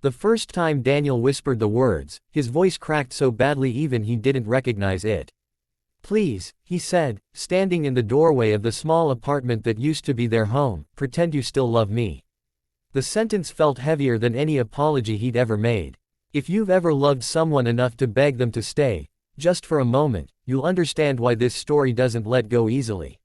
The first time Daniel whispered the words, his voice cracked so badly even he didn't recognize it. "Please," he said, standing in the doorway of the small apartment that used to be their home, "pretend you still love me." The sentence felt heavier than any apology he'd ever made. If you've ever loved someone enough to beg them to stay, just for a moment, you'll understand why this story doesn't let go easily.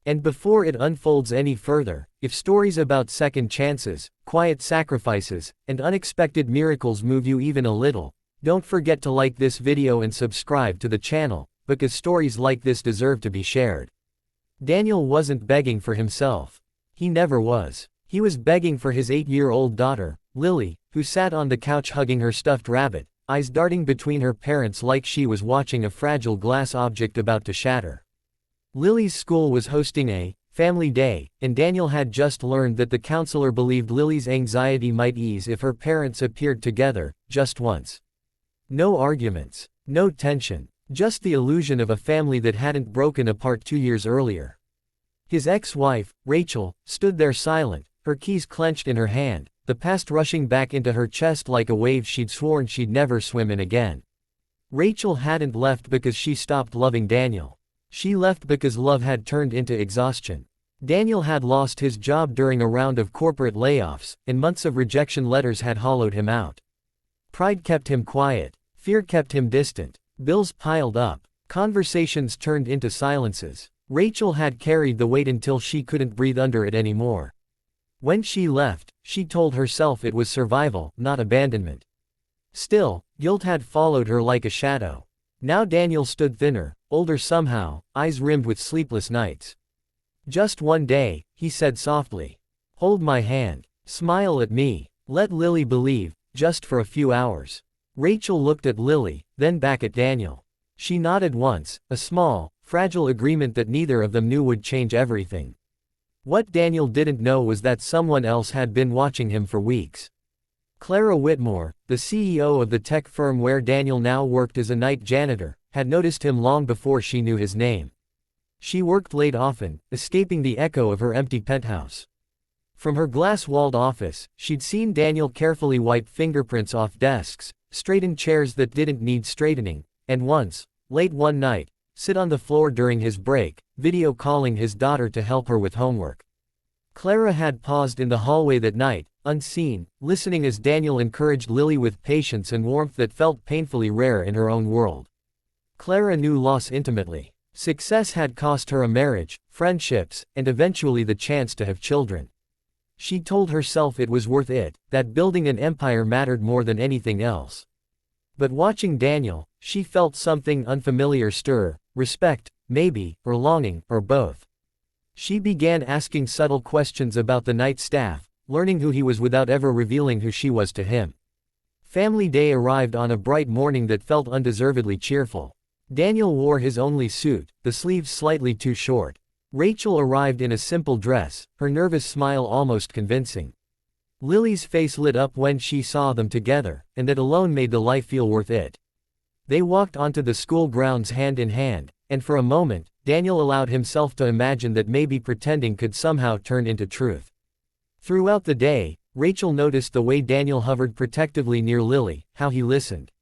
And before it unfolds any further, if stories about second chances, quiet sacrifices, and unexpected miracles move you even a little, don't forget to like this video and subscribe to the channel, because stories like this deserve to be shared. Daniel wasn't begging for himself. He never was. He was begging for his 8-year-old daughter, Lily, who sat on the couch hugging her stuffed rabbit, eyes darting between her parents like she was watching a fragile glass object about to shatter. Lily's school was hosting a family day, and Daniel had just learned that the counselor believed Lily's anxiety might ease if her parents appeared together, just once. No arguments, no tension, just the illusion of a family that hadn't broken apart 2 years earlier. His ex-wife, Rachel, stood there silent, her keys clenched in her hand, the past rushing back into her chest like a wave she'd sworn she'd never swim in again. Rachel hadn't left because she stopped loving Daniel. She left because love had turned into exhaustion. Daniel had lost his job during a round of corporate layoffs, and months of rejection letters had hollowed him out. Pride kept him quiet. Fear kept him distant. Bills piled up. Conversations turned into silences. Rachel had carried the weight until she couldn't breathe under it anymore. When she left, she told herself it was survival, not abandonment. Still, guilt had followed her like a shadow. Now Daniel stood thinner, older somehow, eyes rimmed with sleepless nights. "Just one day," he said softly. "Hold my hand. Smile at me. Let Lily believe, just for a few hours." Rachel looked at Lily, then back at Daniel. She nodded once, a small, fragile agreement that neither of them knew would change everything. What Daniel didn't know was that someone else had been watching him for weeks. Clara Whitmore, the CEO of the tech firm where Daniel now worked as a night janitor, had noticed him long before she knew his name. She worked late often, escaping the echo of her empty penthouse. From her glass-walled office, she'd seen Daniel carefully wipe fingerprints off desks, straighten chairs that didn't need straightening, and once, late one night, sit on the floor during his break, video calling his daughter to help her with homework. Clara had paused in the hallway that night, unseen, listening as Daniel encouraged Lily with patience and warmth that felt painfully rare in her own world. Clara knew loss intimately. Success had cost her a marriage, friendships, and eventually the chance to have children. She told herself it was worth it, that building an empire mattered more than anything else. But watching Daniel, she felt something unfamiliar stir, respect, maybe, or longing, or both. She began asking subtle questions about the night staff, learning who he was without ever revealing who she was to him. Family Day arrived on a bright morning that felt undeservedly cheerful. Daniel wore his only suit, the sleeves slightly too short. Rachel arrived in a simple dress, her nervous smile almost convincing. Lily's face lit up when she saw them together, and that alone made the life feel worth it. They walked onto the school grounds hand in hand, and for a moment, Daniel allowed himself to imagine that maybe pretending could somehow turn into truth. Throughout the day, Rachel noticed the way Daniel hovered protectively near Lily, how he listened.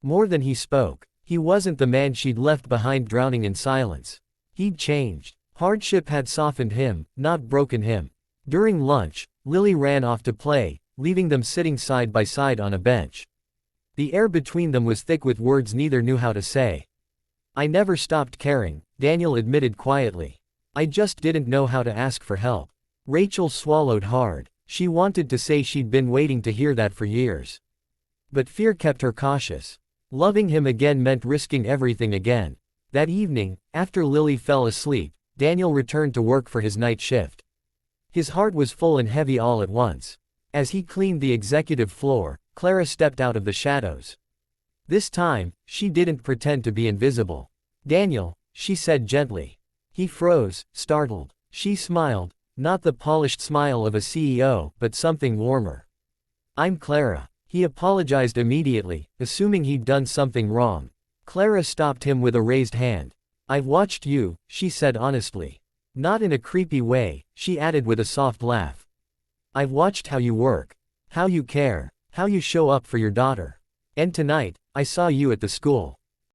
More than he spoke. He wasn't the man she'd left behind drowning in silence. He'd changed. Hardship had softened him, not broken him. During lunch, Lily ran off to play, leaving them sitting side by side on a bench. The air between them was thick with words neither knew how to say. "I never stopped caring," Daniel admitted quietly. "I just didn't know how to ask for help." Rachel swallowed hard. She wanted to say she'd been waiting to hear that for years. But fear kept her cautious. Loving him again meant risking everything again. That evening, after Lily fell asleep, Daniel returned to work for his night shift. His heart was full and heavy all at once. As he cleaned the executive floor, Clara stepped out of the shadows. This time, she didn't pretend to be invisible. "Daniel," she said gently. He froze, startled. She smiled, not the polished smile of a CEO, but something warmer. "I'm Clara." He apologized immediately, assuming he'd done something wrong. Clara stopped him with a raised hand. "I've watched you," she said honestly. Not in a creepy way, she added with a soft laugh. "I've watched how you work. How you care. How you show up for your daughter. And tonight, I saw you at the school.